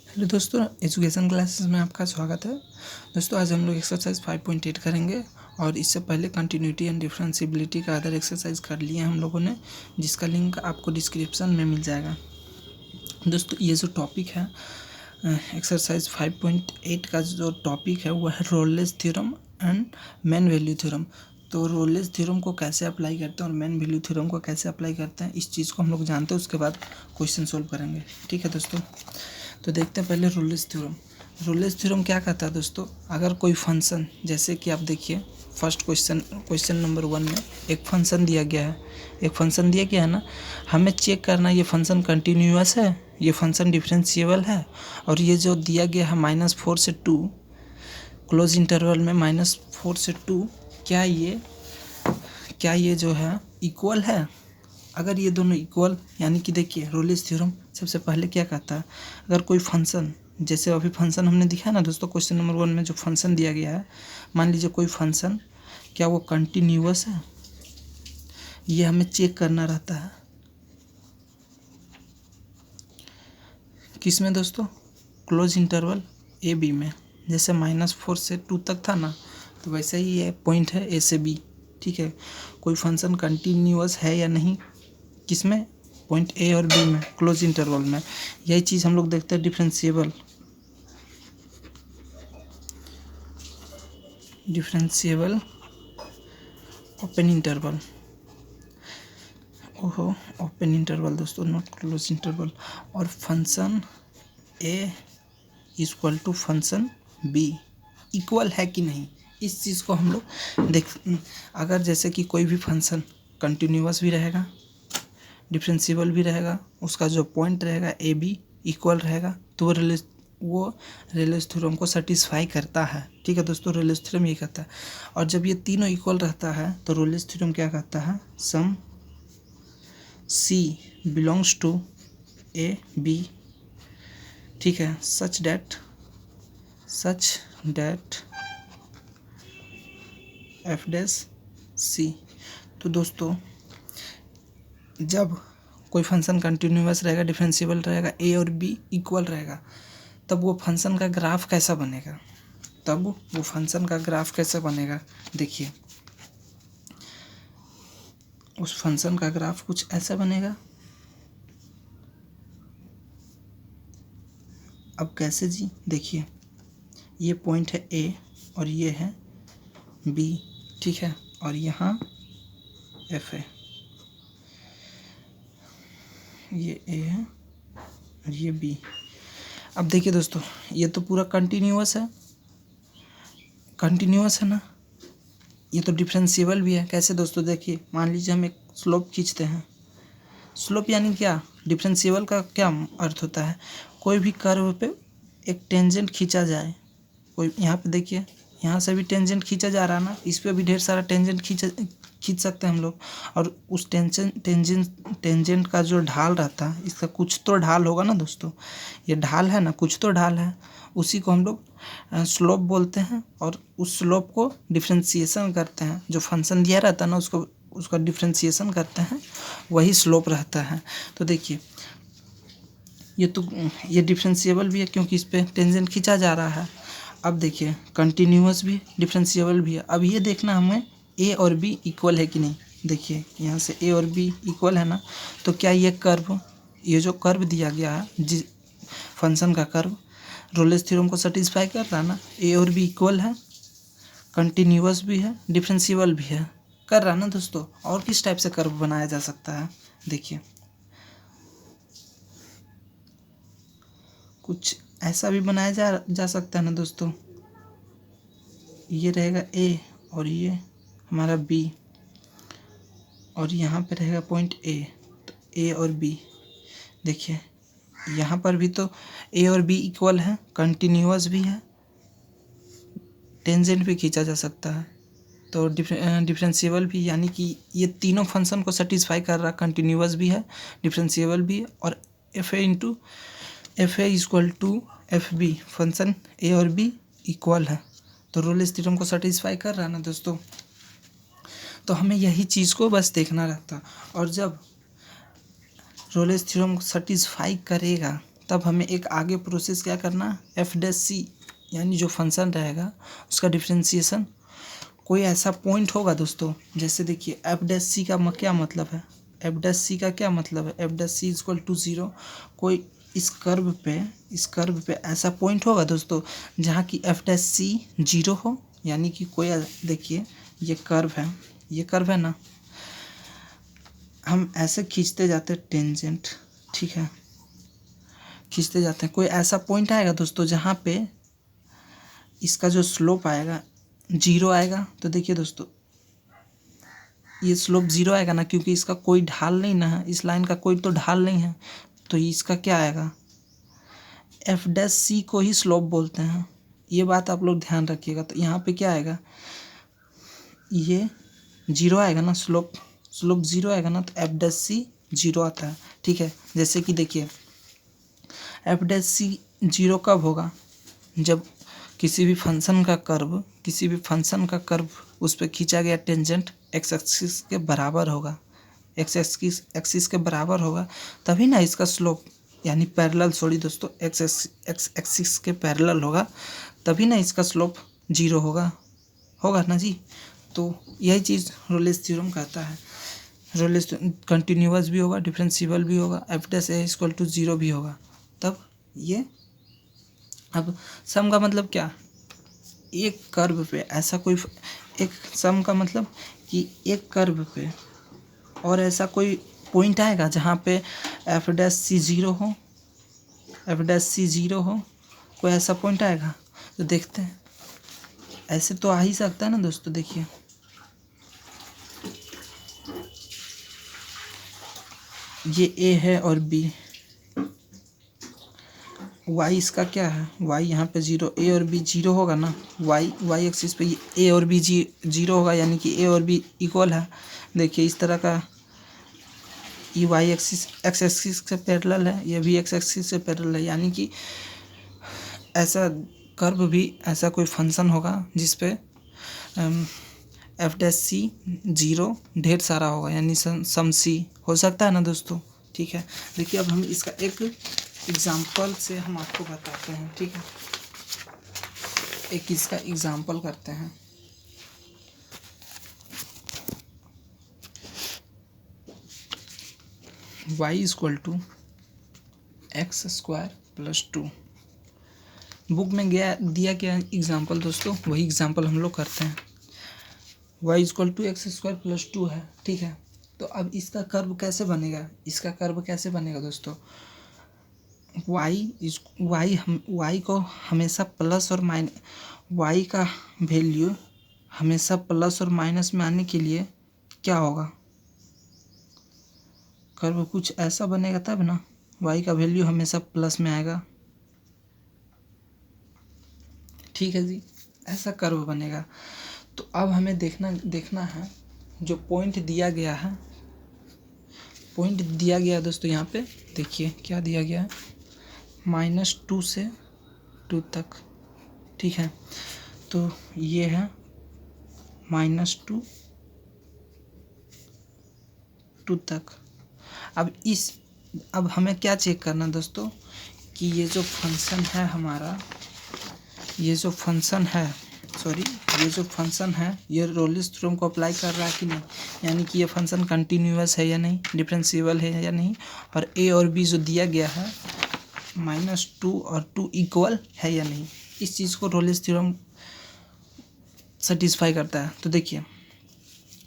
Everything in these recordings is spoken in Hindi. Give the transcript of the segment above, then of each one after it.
हेलो दोस्तों, एजुकेशन क्लासेस में आपका स्वागत है। दोस्तों आज हम लोग एक्सरसाइज 5.8 करेंगे और इससे पहले कंटिन्यूटी एंड डिफरेंशिएबिलिटी का अदर एक्सरसाइज कर लिए हैं हम लोगों ने, जिसका लिंक आपको डिस्क्रिप्शन में मिल जाएगा। दोस्तों ये जो टॉपिक है एक्सरसाइज 5.8 का जो टॉपिक है वो है Rolle's theorem and main value theorem. तो रोलेस थ्योरम को कैसे अप्लाई करते हैं और मेन वैल्यू थ्योरम को कैसे अप्लाई करते हैं, इस चीज़ को हम लोग जानते हैं। उसके बाद क्वेश्चन सोल्व करेंगे। ठीक है दोस्तों, तो देखते हैं पहले रोलेस थ्योरम। रोलेस थ्योरम क्या कहता है दोस्तों, अगर कोई फंक्शन, जैसे कि आप देखिए फर्स्ट क्वेश्चन नंबर 1 में एक फंक्शन दिया गया है ना। हमें चेक करना है ये फंक्शन कंटिन्यूअस है, ये फंक्शन डिफरेंशिएबल है, और ये जो दिया गया है -4 से 2 क्लोज इंटरवल में -4 से 2, क्या ये जो है इक्वल है। अगर ये दोनों इक्वल, यानी कि देखिए रोलेस थ्योरम सबसे पहले क्या कहता है, अगर कोई फंक्शन, जैसे अभी फंक्शन हमने दिखाया ना दोस्तों क्वेश्चन नंबर 1 में जो फंक्शन दिया गया है, मान लीजिए कोई फंक्शन, क्या वो कंटिन्यूअस है, ये हमें चेक करना रहता है। किस में दोस्तों, क्लोज इंटरवल ए बी में। जैसे -4 से 2 तक था ना, तो वैसे ही ये पॉइंट है ए से बी। ठीक है, कोई फंक्शन कंटिन्यूअस है या नहीं, किसमें, पॉइंट ए और बी में, क्लोज इंटरवल में। यही चीज़ हम लोग देखते हैं differentiable open interval. Open interval दोस्तों, नॉट क्लोज इंटरवल। और function A equal to function B equal है कि नहीं, इस चीज़ को हम लोग अगर जैसे कि कोई भी फंक्शन कंटिन्यूअस भी रहेगा, डिफरेंशिएबल भी रहेगा, उसका जो पॉइंट रहेगा ए बी इक्वल रहेगा, तो वो रेलेस थ्योरम को सेटिस्फाई करता है। ठीक है दोस्तों, रेलेस थ्योरम ये कहता है। और जब ये तीनों इक्वल रहता है तो रेलेस थ्योरम क्या कहता है, सम सी बिलोंग्स टू ए बी। ठीक है, सच डैट एफ डैश सी। तो दोस्तों जब कोई फंक्शन कंटिन्यूअस रहेगा, डिफरेंशिएबल रहेगा, ए और बी इक्वल रहेगा, तब वो फंक्शन का ग्राफ कैसा बनेगा, देखिए उस फंक्शन का ग्राफ कुछ ऐसा बनेगा। अब कैसे जी, देखिए ये पॉइंट है ए और ये है बी। ठीक है, और यहाँ एफ है, ये ए है और ये बी। अब देखिए दोस्तों, ये तो पूरा कंटिन्यूअस है ना, ये तो डिफरेंशिएबल भी है। कैसे दोस्तों, देखिए मान लीजिए हम एक स्लोप खींचते हैं। स्लोप यानी क्या, डिफरेंशिएबल का क्या अर्थ होता है, कोई भी कर्व पे एक टेंजेंट खींचा जाए। कोई यहाँ पे देखिए, यहाँ से भी टेंजेंट खींचा जा रहा है ना, इस पे भी ढेर सारा टेंजेंट खींच सकते हैं हम लोग। और उस टेंजेंट का जो ढाल रहता है, इसका कुछ तो ढाल होगा ना दोस्तों, ये ढाल है ना, कुछ तो ढाल है, उसी को हम लोग स्लोप बोलते हैं। और उस स्लोप को डिफ्रेंसिएशन करते हैं, जो फंक्शन दिया रहता है ना उसका डिफ्रेंसिएशन करते हैं, वही स्लोप रहता है। तो देखिए ये डिफ्रेंशिएबल भी है क्योंकि इस पर टेंजेंट खींचा जा रहा है। अब देखिए कंटिन्यूअस भी, डिफरेंशिएबल भी है। अब ये देखना हमें ए और बी इक्वल है कि नहीं। देखिए यहाँ से ए और बी इक्वल है ना, तो क्या ये जो कर्व दिया गया है, जिस फंक्शन का कर्व, रोलेस थ्योरम को सेटिस्फाई कर रहा है ना। ए और बी इक्वल है, कंटिन्यूअस भी है, डिफरेंशिएबल भी है, कर रहा है ना दोस्तों। और किस टाइप से कर्व बनाया जा सकता है, देखिए कुछ ऐसा भी बनाया जा सकता है ना दोस्तों। ये रहेगा ए और ये हमारा बी, और यहाँ पे रहेगा पॉइंट ए, तो ए और बी। देखिए यहाँ पर भी तो ए और बी इक्वल है, कंटिन्यूअस भी है, टेंजेंट भी खींचा जा सकता है, तो डिफरेंशिएबल भी, यानी कि ये तीनों फंक्शन को सेटिस्फाई कर रहा, कंटिन्यूअस भी है, डिफरेंशिएबल भी है, और f a equal to f b, function a और बी इक्वल है, तो रोलेस थ्योरम को सेटिस्फाई कर रहा है ना दोस्तों। तो हमें यही चीज़ को बस देखना रहता, और जब रोलेस थ्योरम को सेटिस्फाई करेगा तब हमें एक आगे प्रोसेस क्या करना, एफ डैश सी यानी जो फंक्शन रहेगा उसका डिफरेंशिएशन। कोई ऐसा पॉइंट होगा दोस्तों, जैसे देखिए एफ डैश सी का क्या मतलब है, एफ डैश सी का क्या मतलब है, F dash C equal to 0। कोई इस कर्व पे ऐसा पॉइंट होगा दोस्तों जहाँ की एफ डैश सी 0 हो, यानी कि कोई देखिए ये कर्व है ना, हम ऐसे खींचते जाते हैं टेंजेंट, ठीक है, खींचते जाते हैं। कोई ऐसा पॉइंट आएगा दोस्तों जहाँ पे इसका जो स्लोप आएगा 0 आएगा। तो देखिए दोस्तों ये स्लोप 0 आएगा ना, क्योंकि इसका कोई ढाल नहीं ना है, इस लाइन का कोई तो ढाल नहीं है, तो इसका क्या आएगा, एफ डैश सी को ही स्लोप बोलते हैं, ये बात आप लोग ध्यान रखिएगा। तो यहाँ पे क्या आएगा, ये 0 आएगा ना, स्लोप 0 आएगा ना, तो एफ डैश सी 0 आता है, ठीक है। जैसे कि देखिए एफ डैश सी 0 कब होगा, जब किसी भी फंक्शन का कर्व उस पर खींचा गया टेंजेंट एक्स एक्सिस के बराबर होगा, एक्स एक्सिस के बराबर होगा, तभी ना इसका स्लोप यानी पैरेलल, सॉरी दोस्तों, एक्स एक्सिस के पैरेलल होगा, तभी ना इसका स्लोप 0 होगा ना जी। तो यही चीज़ रोलेस थ्योरम कहता है। रोलेस कंटिन्यूअस भी होगा, डिफरेंशिएबल भी होगा, F dash A equal to 0 भी होगा, तब ये। अब सम का मतलब क्या, एक कर्व पे ऐसा कोई एक सम का मतलब कि एक कर्व पे और ऐसा कोई पॉइंट आएगा जहाँ पे एफ डैश सी 0 हो, कोई ऐसा पॉइंट आएगा। तो देखते हैं, ऐसे तो आ ही सकता है ना दोस्तों। देखिए ये ए है और बी, y इसका क्या है, y यहाँ पे 0, ए और बी 0 होगा ना, y एक्सिस पे ए और बी 0 होगा, यानी कि ए और बी इक्वल है। देखिए इस तरह का ये y एक्सिस एक्स एक्सिस से पैरेलल है, ये भी एक्स एक्सिस से पैरेलल है, यानी कि ऐसा कर्व भी ऐसा कोई फंक्शन होगा जिस पे एफ डैश सी 0 ढेर सारा होगा, यानी सम सी हो सकता है ना दोस्तों, ठीक है। देखिए अब हम इसका एक एग्जाम्पल से हम आपको बताते हैं, ठीक है। एक इसका एग्जाम्पल करते हैं। y equal to X square plus 2, book में दिया गया एग्जाम्पल दोस्तों, वही एग्जाम्पल हम लोग करते हैं। y equal to X square plus 2 है, ठीक है। तो अब इसका कर्व कैसे बनेगा, दोस्तों, y को हमेशा प्लस और माइनस, y का वैल्यू हमेशा प्लस और माइनस में आने के लिए क्या होगा, कर्व कुछ ऐसा बनेगा तब ना, y का वैल्यू हमेशा प्लस में आएगा, ठीक है जी, ऐसा कर्व बनेगा। तो अब हमें देखना है जो पॉइंट दिया गया है, दोस्तों, यहाँ पे देखिए क्या दिया गया है, -2 से 2 तक, ठीक है। तो ये है -2 2 तक। अब हमें क्या चेक करना दोस्तों, कि ये जो फंक्शन है ये रोलिस थ्योरम को अप्लाई कर रहा है कि नहीं, यानी कि ये फंक्शन कंटिन्यूअस है या नहीं, डिफरेंशिएबल है या नहीं, और ए और बी जो दिया गया है -2 और 2 इक्वल है या नहीं, इस चीज़ को रोलिस थ्योरम सेटिस्फाई करता है। तो देखिए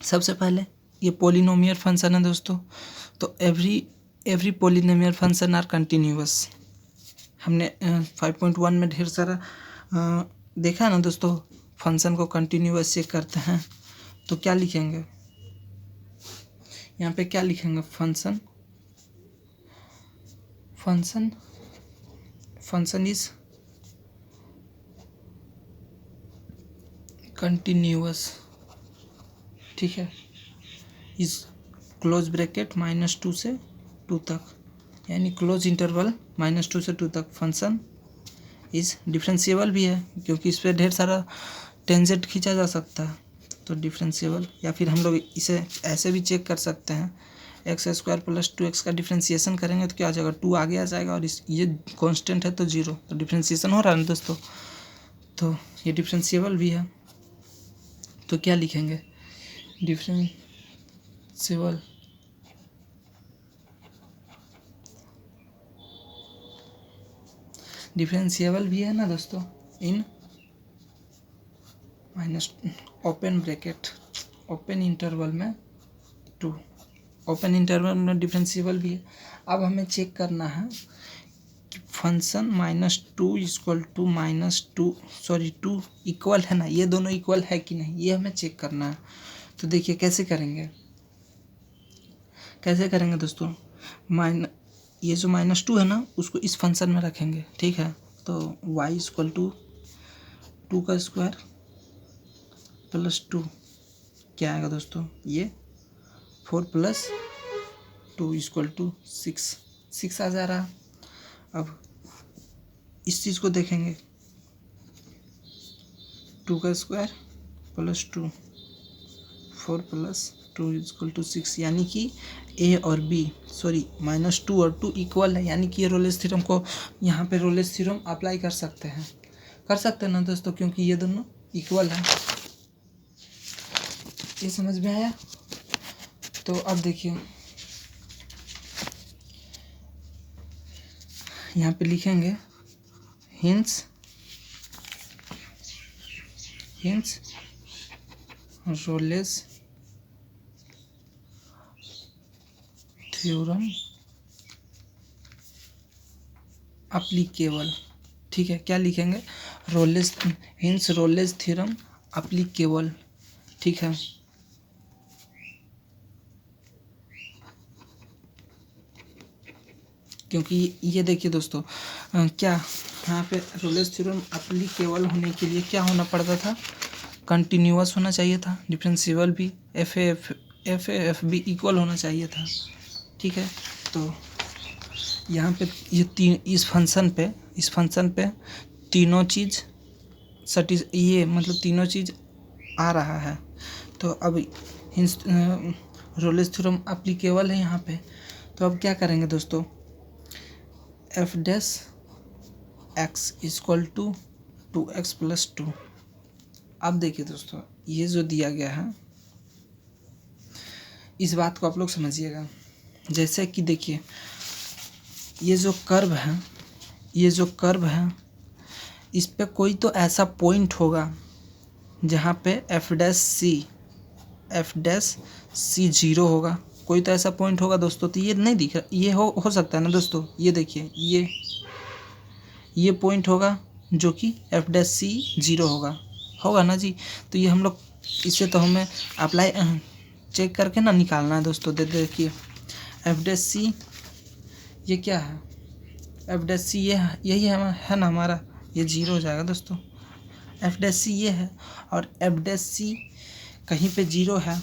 सबसे पहले ये पॉलिनोमियल फंक्शन है दोस्तों, तो every polynomial function are continuous. हमने 5.1 में ढेर सारा देखा है ना दोस्तों, फंक्शन को कंटिन्यूअस चेक करते हैं। तो क्या लिखेंगे यहाँ पे, क्या लिखेंगे, फंक्शन इज कंटिन्यूअस, ठीक है, इस क्लोज ब्रैकेट -2 से 2 तक, यानी क्लोज इंटरवल -2 से 2 तक। फंक्शन इज डिफरेंशिएबल भी है, क्योंकि इस पर ढेर सारा टेंजेंट खींचा जा सकता है, तो डिफरेंशिएबल। या फिर हम लोग इसे ऐसे भी चेक कर सकते हैं, एक्स स्क्वायर प्लस 2x का डिफ्रेंसिएशन करेंगे तो क्या आ जाएगा, 2 आगे आ जाएगा और इस ये कांस्टेंट है तो 0, तो डिफ्रेंसिएशन हो रहा है ना दोस्तों, तो ये डिफ्रेंशिएबल भी है। तो क्या लिखेंगे, डिफ्रेंशिएबल भी है ना दोस्तों, इन minus open bracket open interval में 2, ओपन इंटरवल में डिफरेंशिएबल भी है। अब हमें चेक करना है कि फंक्शन -2 इक्वल टू -2 इक्वल है ना, ये दोनों इक्वल है कि नहीं, ये हमें चेक करना है। तो देखिए कैसे करेंगे दोस्तों, ये जो -2 है ना उसको इस फंक्शन में रखेंगे, ठीक है। तो y इक्वल टू 2 का स्क्वायर प्लस 2 क्या आएगा दोस्तों, ये 4 + 2 इक्वल टू 6 आ जा रहा। अब इस चीज़ को देखेंगे, 2 का स्क्वायर प्लस 2 4 + 2 इक्वल टू 6, यानी कि a और b -2 और 2 इक्वल है, यानी कि ये रोलेस थ्योरम को यहाँ पे रोलेस थ्योरम अप्लाई कर सकते हैं ना दोस्तों, क्योंकि ये दोनों इक्वल है। ये समझ में आया। तो अब देखिए यहाँ पे लिखेंगे हिंस रोलेस थ्योरम अप्लीकेबल, ठीक है। क्या लिखेंगे, हिंस रोलेस थ्योरम अप्लीकेबल, ठीक है। क्योंकि ये देखिए दोस्तों, क्या यहाँ पे रोलेस थ्योरम अप्लीकेबल होने के लिए क्या होना पड़ता था, कंटिन्यूअस होना चाहिए था, डिफरेंशिएबल भी एफ भी इक्वल होना चाहिए था, ठीक है। तो यहाँ पे ये इस फंक्शन पे तीनों चीज़ तीनों चीज़ आ रहा है। तो अब रोलेस थ्योरम एप्लीकेबल है यहाँ पे। तो अब क्या करेंगे दोस्तों, f' x equal to 2x + 2। अब देखिए दोस्तों, ये जो दिया गया है इस बात को आप लोग समझिएगा। जैसे कि देखिए ये जो कर्व है इस पे कोई तो ऐसा पॉइंट होगा जहाँ पे f' c 0 होगा, कोई तो ऐसा पॉइंट होगा दोस्तों। तो ये नहीं दिख रहा, ये हो सकता है ना दोस्तों, ये देखिए ये पॉइंट होगा जो कि f' c 0 होगा ना जी। तो ये हम लोग इसे तो हमें अप्लाई चेक करके ना निकालना है दोस्तों। देखिए f' c ये क्या है, f' c यही है ना हमारा, ये 0 हो जाएगा दोस्तों। f' c ये है और f' c कहीं पे 0 है,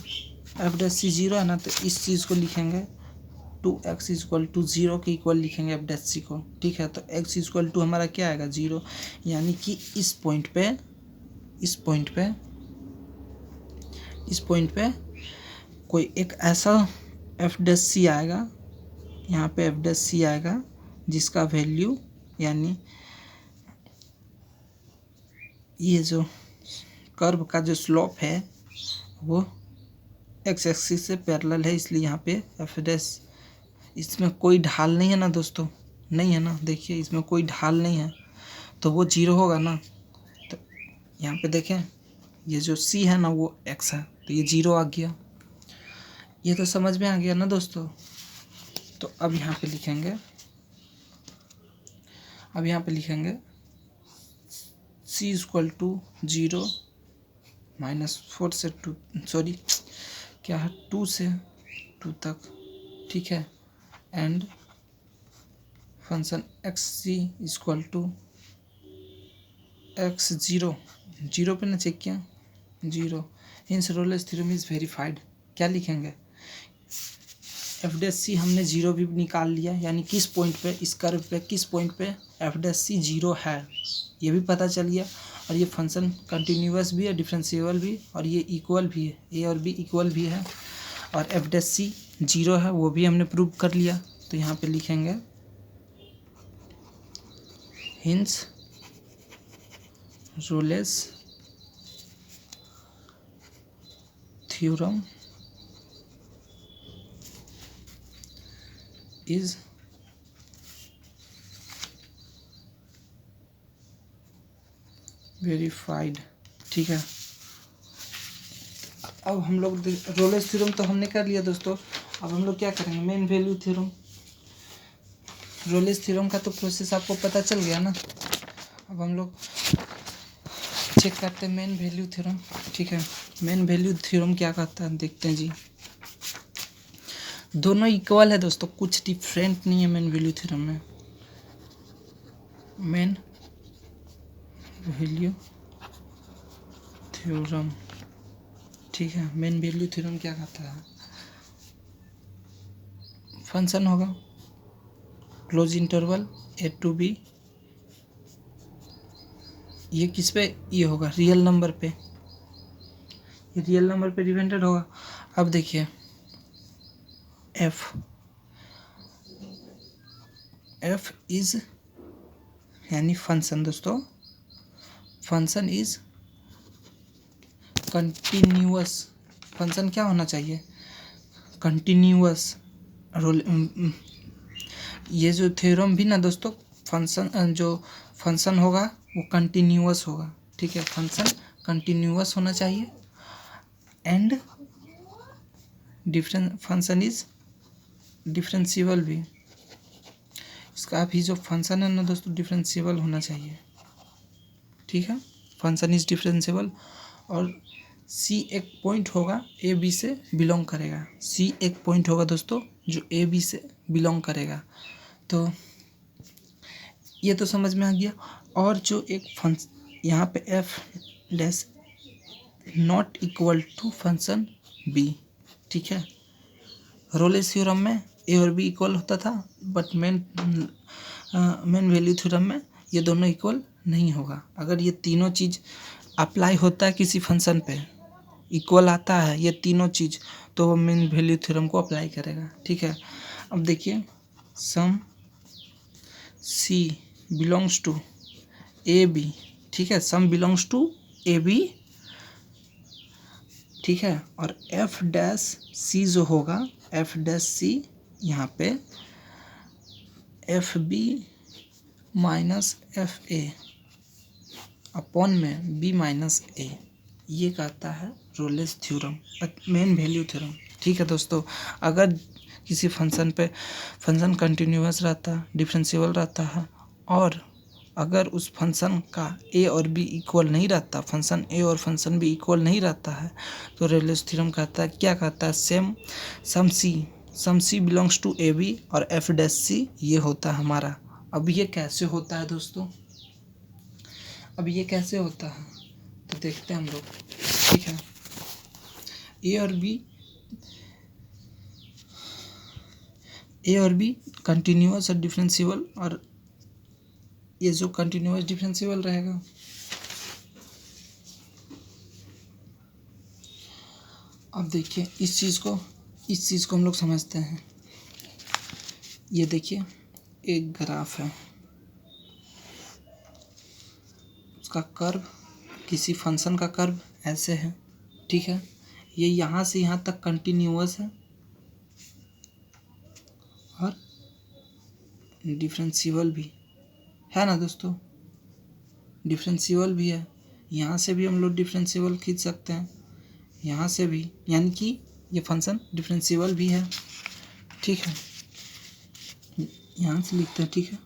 f' c 0 है ना, तो इस चीज़ को लिखेंगे 2x = 0 के इक्वल लिखेंगे f' c को, ठीक है। तो x = हमारा क्या आएगा, 0, यानी कि इस पॉइंट पे कोई एक ऐसा f' c आएगा, यहाँ पे f' c आएगा जिसका वैल्यू, यानी ये जो कर्व का जो स्लोप है वो x एक्सिस से पैरेलल है, इसलिए यहाँ पे f', इसमें कोई ढाल नहीं है ना दोस्तों, नहीं है ना, देखिए इसमें कोई ढाल नहीं है तो वो 0 होगा ना। तो यहाँ पे देखें ये जो c है ना वो x है, तो ये 0 आ गया। ये तो समझ में आ गया ना दोस्तों। तो अब यहाँ पे लिखेंगे c = 0 -4 से 2 क्या है 2 से 2 तक, ठीक है। एंड फंक्शन xc = x 0 पे ना चेक किया, 0। Hints Rolle's theorem is verified. क्या लिखेंगे, f' c हमने 0 भी निकाल लिया, यानी किस पॉइंट पे, इस कर्व पे किस पॉइंट पे f' c 0 है ये भी पता चल गया। और ये फंक्शन कंटिन्यूअस भी है, डिफरेंशिएबल भी, और ये इक्वल भी है, a और b इक्वल भी है। और f' c जीरो है वो भी हमने प्रूव कर लिया। तो यहाँ पे लिखेंगे hints Rolle's theorem is verified. ठीक है, अब हम लोग रोलेस थ्योरम तो हमने कर लिया दोस्तों। अब हम लोग क्या करेंगे, main value theorem. Rolle's theorem का तो प्रोसेस आपको पता चल गया ना। अब हम लोग चेक करते हैं मेन वैल्यू थ्योरम। ठीक है, मेन वैल्यू थ्योरम क्या कहता है देखते हैं जी। दोनों इक्वल है दोस्तों, कुछ डिफरेंट नहीं है मेन वैल्यू थ्योरम में। मेन वैल्यू थ्योरम, ठीक है, मेन वैल्यू थ्योरम क्या कहता है, फंक्शन होगा close interval A to B, ये किस पे, ये होगा रियल नंबर पे, ये रियल नंबर पे डिपेंडेंट होगा। अब देखिए एफ इज यानी फंक्शन दोस्तों, फंक्शन इज कंटिन्यूअस। फंक्शन क्या होना चाहिए, कंटिन्यूअस। रोल ये जो थ्योरम भी ना दोस्तों, फंक्शन जो फंक्शन होगा वो कंटिन्यूअस होगा। ठीक है, फंक्शन कंटिन्यूअस होना चाहिए एंड फंक्शन इज डिफरेंशिएबल भी। इसका भी जो फंक्शन है ना दोस्तों, डिफरेंशिएबल होना चाहिए। ठीक है, फंक्शन इज डिफरेंशिएबल। और सी एक पॉइंट होगा ए बी से बिलोंग करेगा। सी एक पॉइंट होगा दोस्तों जो ए बी से बिलोंग करेगा। तो ये तो समझ में आ गया। और जो एक फंक्शन यहाँ पे F dash not equal to function B. ठीक है, रोलेस थ्योरम में ए और बी इक्वल होता था, बट मेन वैल्यू थ्योरम में ये दोनों इक्वल नहीं होगा। अगर ये तीनों चीज़ अप्लाई होता है किसी फंक्शन पे, इक्वल आता है ये तीनों चीज़, तो वो मेन वैल्यू थ्योरम को अप्लाई करेगा। ठीक है, अब देखिए सम सी बिलोंग्स टू ए बी। ठीक है, सम बिलोंग्स टू ए बी। ठीक है, और एफ डैश सी जो होगा, एफ डैश सी यहाँ पे F B minus F A upon में बी माइनस ए, ये कहता है Rolle's theorem, mean value theorem. ठीक है दोस्तों, अगर किसी फंक्शन पे फंक्शन कंटिन्यूअस रहता है, डिफरेंशिएबल रहता है, और अगर उस फंक्शन का ए और बी इक्वल नहीं रहता, फंक्शन ए और फंक्शन बी इक्वल नहीं रहता है, तो रोलेस थ्योरम कहता है, क्या कहता है, सम सी बिलोंग्स टू ए बी और एफ डैश सी ये होता है हमारा। अब ये कैसे होता है दोस्तों, अब ये कैसे होता है तो देखते हैं हम लोग। ठीक है, ए और बी कंटिन्यूअस और डिफरेंशिएबल, और ये जो कंटिन्यूअस डिफरेंशिएबल रहेगा। अब देखिए इस चीज़ को हम लोग समझते हैं। ये देखिए एक ग्राफ है, उसका कर्व, किसी फंक्शन का कर्व ऐसे है। ठीक है, ये यहाँ से यहाँ तक कंटिन्यूअस है और डिफरेंशिएबल भी है ना दोस्तों, डिफरेंशिएबल भी है। यहाँ से भी हम लोग डिफरेंशिएबल खींच सकते हैं, यहाँ से भी, यानी कि ये फंक्शन डिफरेंशिएबल भी है। ठीक है, यहाँ से लिखते हैं। ठीक है,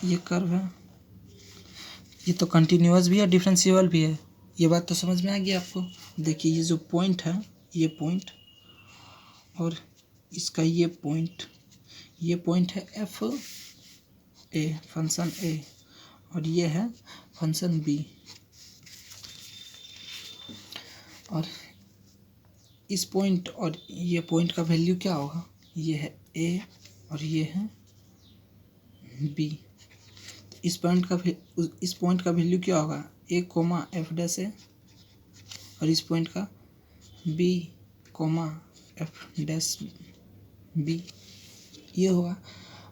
ये कर्व है, ये तो कंटिन्यूअस भी है, डिफरेंशिएबल भी है। ये बात तो समझ में आ गई आपको। देखिए ये जो पॉइंट है, ये पॉइंट और इसका ये पॉइंट है एफ ए, फंक्शन ए, और ये है फंक्शन बी। और इस पॉइंट और ये पॉइंट का वैल्यू क्या होगा, ये है ए और ये है बी। तो इस पॉइंट का वैल्यू क्या होगा, A comma F dash A, और इस पॉइंट का B comma F dash B ये होगा।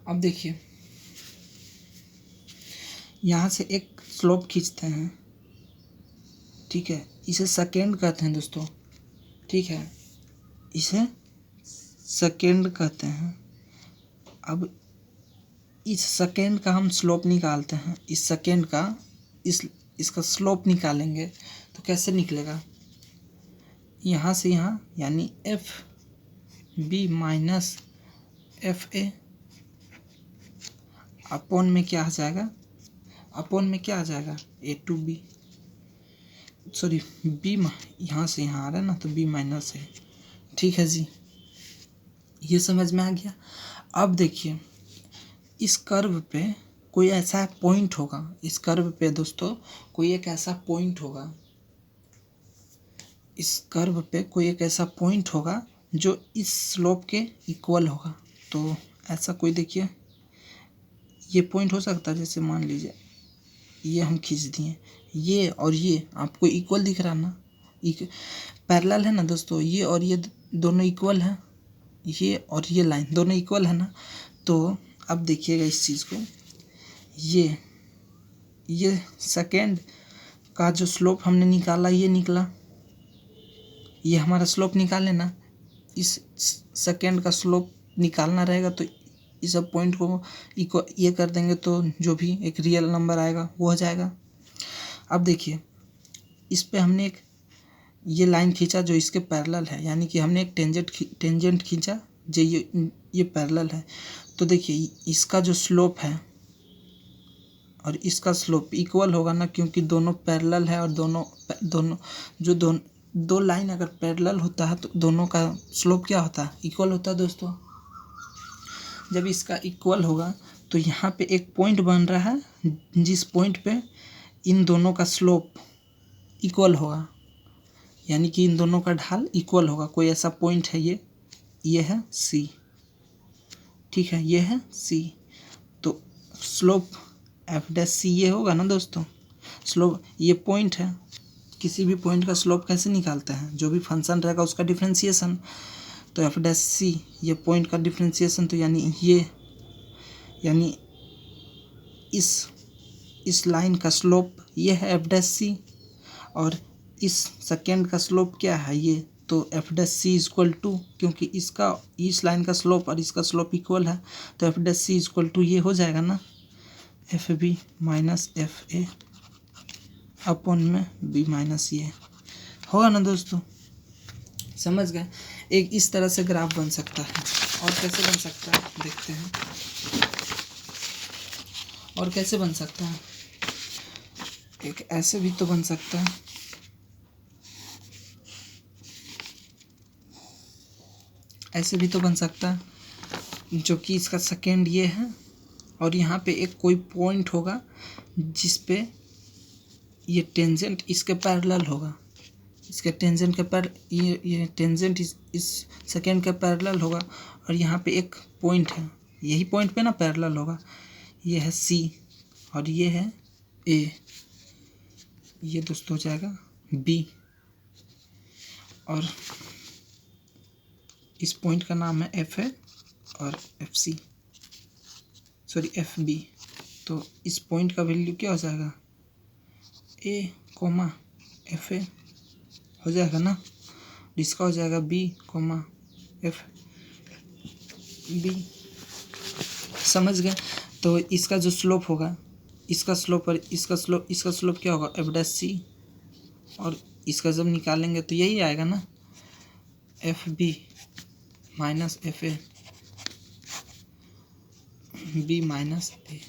अब देखिए यहाँ से एक स्लोप खींचते हैं, ठीक है, इसे सेकेंड कहते हैं दोस्तों, ठीक है, इसे सेकेंड कहते हैं। अब इस सेकेंड का हम स्लोप निकालते हैं, इस सेकेंड का इसका स्लोप निकालेंगे तो कैसे निकलेगा, यहाँ से यहाँ, यानी F B minus F A upon में क्या आ जाएगा, अपॉन में क्या आ जाएगा, A to B, sorry B, यहाँ से यहाँ आ रहा है ना, तो बी माइनस ए। ठीक है जी, ये समझ में आ गया। अब देखिए इस कर्व पे कोई ऐसा पॉइंट होगा, इस कर्व पे दोस्तों कोई एक ऐसा पॉइंट होगा, इस कर्व पे कोई एक ऐसा पॉइंट होगा जो इस स्लोप के इक्वल होगा। तो ऐसा कोई देखिए ये पॉइंट हो सकता है, जैसे मान लीजिए ये हम खींच दिए, ये और ये आपको इक्वल दिख रहा ना, पैरेलल है ना दोस्तों, ये और ये दोनों इक्वल है, ये और ये लाइन दोनों इक्वल है ना। तो अब देखिएगा इस चीज़ को, ये सेकेंड का जो स्लोप हमने निकाला ये निकला, ये हमारा स्लोप निकाले ना, इस सेकेंड का स्लोप निकालना रहेगा तो इस सब पॉइंट को ये कर देंगे तो जो भी एक रियल नंबर आएगा वो हो जाएगा। अब देखिए इस पे हमने एक ये लाइन खींचा जो इसके पैरेलल है, यानी कि हमने एक टेंजेंट खींचा जो ये पैरेलल है। तो देखिए इसका जो स्लोप है और इसका स्लोप इक्वल होगा ना, क्योंकि दोनों पैरेलल है और दोनों दो लाइन अगर पैरेलल होता है तो दोनों का स्लोप क्या होता है, इक्वल होता है दोस्तों। जब इसका इक्वल होगा तो यहाँ पे एक पॉइंट बन रहा है जिस पॉइंट पे इन दोनों का स्लोप इक्वल होगा, यानी कि इन दोनों का ढाल इक्वल होगा। कोई ऐसा पॉइंट है, ये है सी, ठीक है, ये है सी। तो स्लोप एफ डैश सी ये होगा ना दोस्तों। स्लोप ये पॉइंट है, किसी भी पॉइंट का स्लोप कैसे निकालते हैं, जो भी फंक्शन रहेगा उसका डिफरेंशिएशन। तो एफ डैश सी ये पॉइंट का डिफरेंशिएशन, तो यानी इस लाइन का स्लोप ये है एफ डैश सी, और इस सेकेंड का स्लोप क्या है ये, तो F dash C equal to, क्योंकि इस लाइन का स्लोप और इसका स्लोप इक्वल है, तो F dash C equal to ये हो जाएगा ना, F B minus F A upon में बी माइनस ये होगा ना दोस्तों। समझ गए। एक इस तरह से ग्राफ बन सकता है, और कैसे बन सकता है देखते हैं, और कैसे बन सकता है, एक ऐसे भी तो बन सकता है, ऐसे भी तो बन सकता है, जो कि इसका सेकेंड ये है और यहाँ पे एक कोई पॉइंट होगा जिस पे ये टेंजेंट इसके पैरेलल होगा, इसके टेंजेंट के ये टेंजेंट इस सेकेंड के पैरेलल होगा, और यहाँ पे एक पॉइंट है, यही पॉइंट पे ना पैरेलल होगा, ये है सी और ये है ए, ये दोस्तों हो जाएगा बी, और इस पॉइंट का नाम है एफ है और F C, sorry F B. तो इस पॉइंट का वैल्यू क्या हो जाएगा, ए कोमा एफ ए हो जाएगा ना, इसका हो जाएगा बी कोमा एफ बी। समझ गए। तो इसका जो स्लोप होगा, इसका स्लोप और इसका स्लोप क्या होगा, एफ डैश सी, और इसका जब निकालेंगे तो यही आएगा ना, F B minus F a B minus a.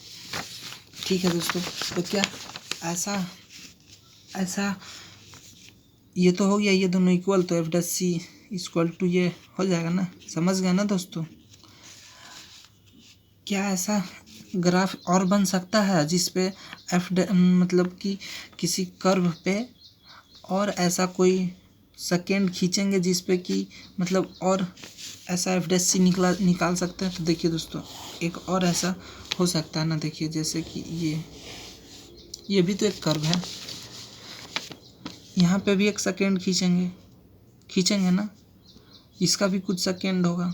ठीक है दोस्तों, तो क्या ऐसा ये तो हो गया, ये दोनों इक्वल, तो F dash C equal to ये हो जाएगा ना। समझ गए ना दोस्तों। क्या ऐसा ग्राफ और बन सकता है जिस पे मतलब कि किसी कर्व पे और ऐसा कोई सेकेंड खींचेंगे जिस पे कि मतलब और ऐसा एफ डैश सी निकाल सकते हैं। तो देखिए दोस्तों, एक और ऐसा हो सकता है ना, देखिए जैसे कि ये भी तो एक कर्व है, यहाँ पे भी एक सेकेंड खींचेंगे ना, इसका भी कुछ सेकेंड होगा,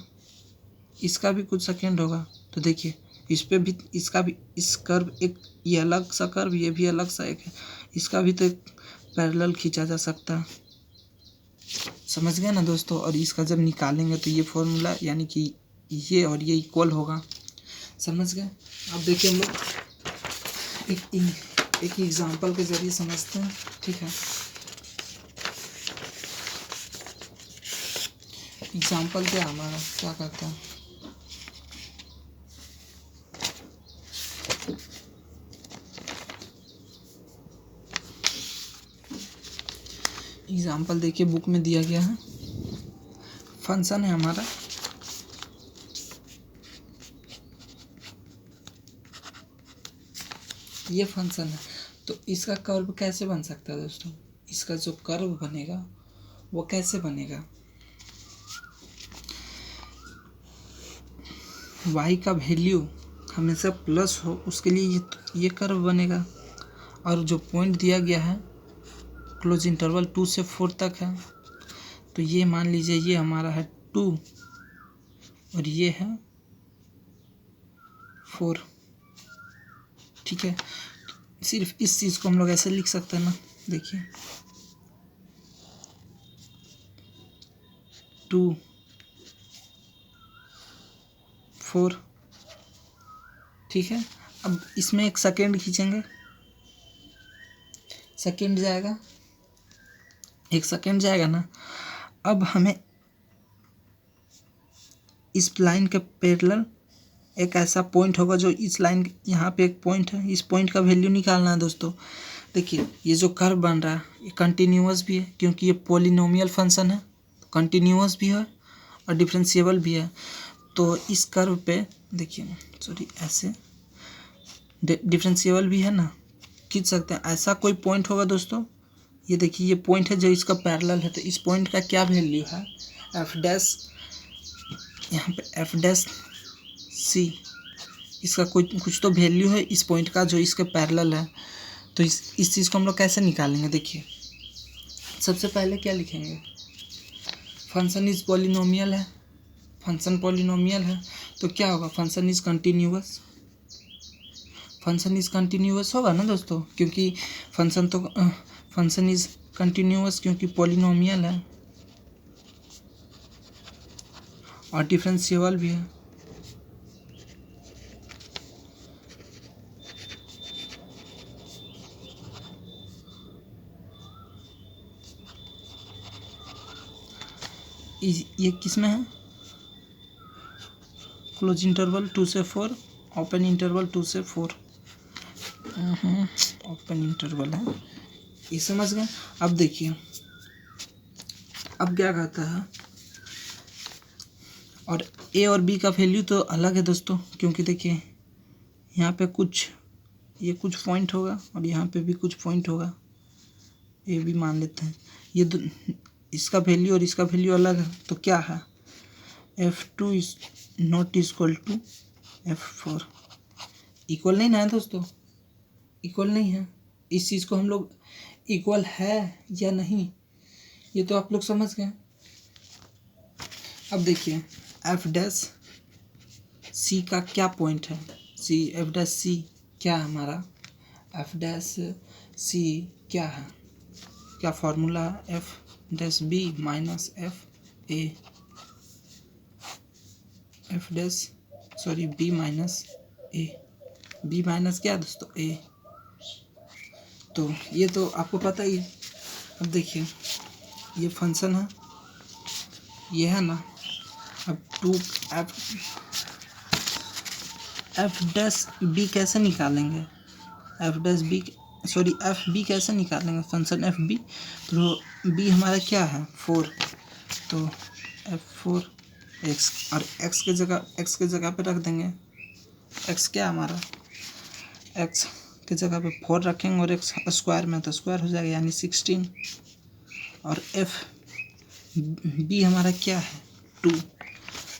इसका भी कुछ सेकेंड होगा। तो देखिए इस पे भी, इसका भी, इस कर्व एक, ये अलग सा कर्व, ये भी अलग सा एक है, इसका भी तो एक पैरेलल खींचा जा सकता है। समझ गए ना दोस्तों। और इसका जब निकालेंगे तो ये फॉर्मूला यानी कि ये और ये इक्वल होगा। समझ गए। अब देखिए हम लोग एक एग्जांपल के ज़रिए समझते हैं, ठीक है। एग्जांपल क्या हमारा क्या कहता है, एग्जांपल देखिए बुक में दिया गया है। फंक्शन है हमारा ये फंक्शन है, तो इसका कर्व कैसे बन सकता है दोस्तों। इसका जो कर्व बनेगा वो कैसे बनेगा, y का वैल्यू हमेशा प्लस हो उसके लिए ये कर्व बनेगा। और जो पॉइंट दिया गया है क्लोज इंटरवल 2 से 4 तक है, तो ये मान लीजिए ये हमारा है 2 और ये है 4, ठीक है। सिर्फ इस चीज़ को हम लोग ऐसे लिख सकते हैं ना, देखिए 2 4, ठीक है। अब इसमें एक सेकेंड खींचेंगे, सेकेंड जाएगा, एक सेकेंड जाएगा ना। अब हमें इस लाइन के पैरेलल एक ऐसा पॉइंट होगा जो इस लाइन, यहाँ पे एक पॉइंट है, इस पॉइंट का वैल्यू निकालना है दोस्तों। देखिए ये जो कर्व बन रहा है ये कंटिन्यूअस भी है क्योंकि ये पॉलिनोमियल फंक्शन है, कंटिन्यूअस भी है और डिफरेंशिएबल भी है। तो इस कर्व पे देखिए, सॉरी ऐसे डिफरेंशिएबल भी है ना, खींच सकते हैं। ऐसा कोई पॉइंट होगा दोस्तों, ये देखिए ये पॉइंट है जो इसका पैरेलल है, तो इस पॉइंट का क्या वैल्यू है एफ डैश, यहाँ पे एफ डैश सी, इसका कुछ तो वैल्यू है इस पॉइंट का जो इसके पैरेलल है। तो इस चीज़ को हम लोग कैसे निकालेंगे, देखिए सबसे पहले क्या लिखेंगे, फंक्शन इज पॉलिनोमियल है, फंक्शन पॉलिनोमियल है तो क्या होगा, function is continuous, function is continuous होगा ना दोस्तों, क्योंकि फंक्शन इज कंटिन्यूअस क्योंकि पॉलिनोमियल है और डिफरेंशिएबल भी है। ये किस में है, क्लोज इंटरवल 2 से 4, ओपन इंटरवल 2 से 4, ओपन इंटरवल है, ये समझ गए। अब देखिए अब क्या कहता है, और ए और बी का वैल्यू तो अलग है दोस्तों, क्योंकि देखिए यहाँ पे ये कुछ पॉइंट होगा और यहाँ पे भी कुछ पॉइंट होगा, ये भी मान लेते हैं। ये इसका वैल्यू और इसका वैल्यू अलग है, तो क्या है F2 is not equal to F4, equal नहीं ना है दोस्तों, इक्वल नहीं है। इस चीज़ को हम लोग इक्वल है या नहीं ये तो आप लोग समझ गए। अब देखिए एफ डैश सी का क्या पॉइंट है, सी एफ डैश सी क्या है हमारा, एफ डैश सी क्या है, क्या फार्मूला है, F dash B minus F A, F dash sorry B minus A, B minus क्या दोस्तों ए, तो ये तो आपको पता ही है। अब देखिए ये फंक्शन है, ये है ना। अब एफ डैश बी कैसे निकालेंगे, F dash B sorry F B कैसे निकालेंगे, फंक्शन एफ बी, तो बी हमारा क्या है 4, तो F4 एक्स, और एक्स के जगह पे रख देंगे, एक्स क्या हमारा, एक्स के जगह पे 4 रखेंगे और एक्स स्क्वायर में तो स्क्वायर हो जाएगा यानी 16, और एफ बी हमारा क्या है 2,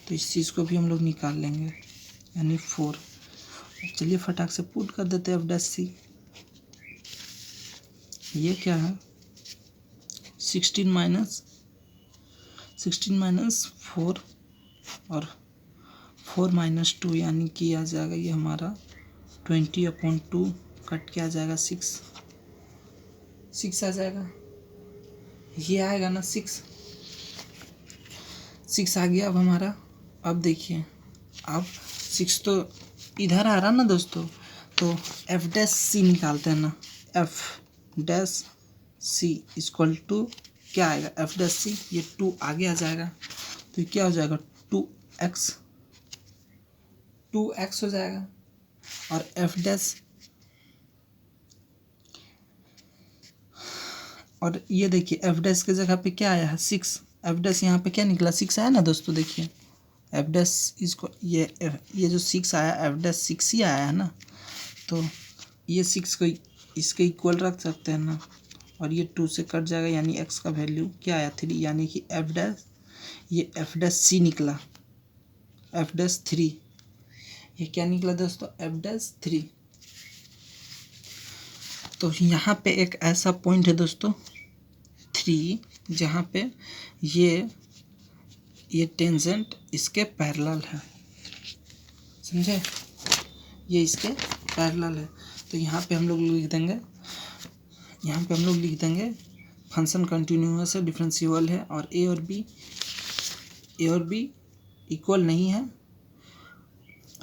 तो इस चीज़ को भी हम लोग निकाल लेंगे यानी 4। चलिए फटाक से पुट कर देते हैं एफ डैश सी, ये क्या है 16 माइनस 16 माइनस 4 और 4 माइनस 2 यानी कि आ जाएगा ये हमारा 20/2 कट के आ जाएगा 6 आ जाएगा, ये आएगा ना 6 आ गया। अब हमारा, अब देखिए, अब 6 तो इधर आ रहा ना दोस्तों, तो एफ डैश सी निकालते हैं ना। F dash C equal to क्या आएगा, एफ डैश सी, ये 2 आगे आ जाएगा तो ये क्या हो जाएगा 2x हो जाएगा। और एफ डैश, और ये देखिए एफ डैश की जगह पे क्या आया है 6, एफ डैश यहाँ पे क्या निकला 6 आया ना दोस्तों। देखिए एफ डैश इसको ये जो 6 आया एफ डैश 6 ही आया है ना, तो ये 6 को इसके इक्वल रख सकते हैं ना, और ये 2 से कट जाएगा यानी x का वैल्यू क्या आया 3, यानी कि एफ डैश, ये एफ डैश सी निकला, एफ डैश 3, ये क्या निकला दोस्तों एफ डैश 3। तो यहाँ पे एक ऐसा पॉइंट है दोस्तों 3, जहाँ पे ये टेंजेंट इसके पैरेलल है, समझे, ये इसके पैरेलल है। तो यहाँ पे हम लोग लिख देंगे, फंक्शन कंटिन्यूअस है, डिफरेंशिएबल है, और ए और बी इक्वल नहीं है,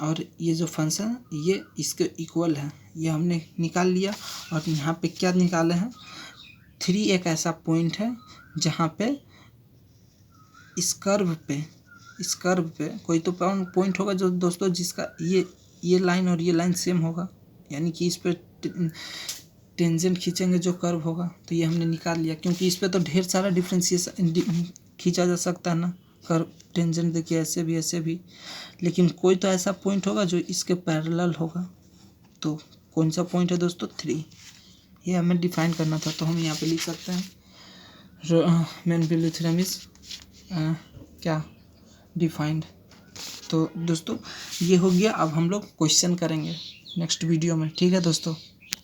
और ये जो फंक्शन ये इसके इक्वल है, ये हमने निकाल लिया। और यहाँ पे क्या निकाले हैं 3 एक ऐसा पॉइंट है जहाँ पे इस कर्व पे कोई तो पॉइंट होगा जो दोस्तों जिसका ये लाइन और ये लाइन सेम होगा, यानी कि इस पे टेंजेंट खींचेंगे जो कर्व होगा, तो ये हमने निकाल लिया, क्योंकि इस पे तो ढेर सारा डिफरेंशिएशन खींचा जा सकता है ना कर्व टेंजेंट, देखिए ऐसे भी, लेकिन कोई तो ऐसा पॉइंट होगा जो इसके पैरेलल होगा। तो कौन सा पॉइंट है दोस्तों 3, ये हमें डिफाइन करना था, तो हम यहाँ पे लिख सकते हैं मेन वैल्यू थ्योरम इज क्या डिफाइंड। तो दोस्तों ये हो गया, अब हम लोग क्वेश्चन करेंगे नेक्स्ट वीडियो में, ठीक है दोस्तों।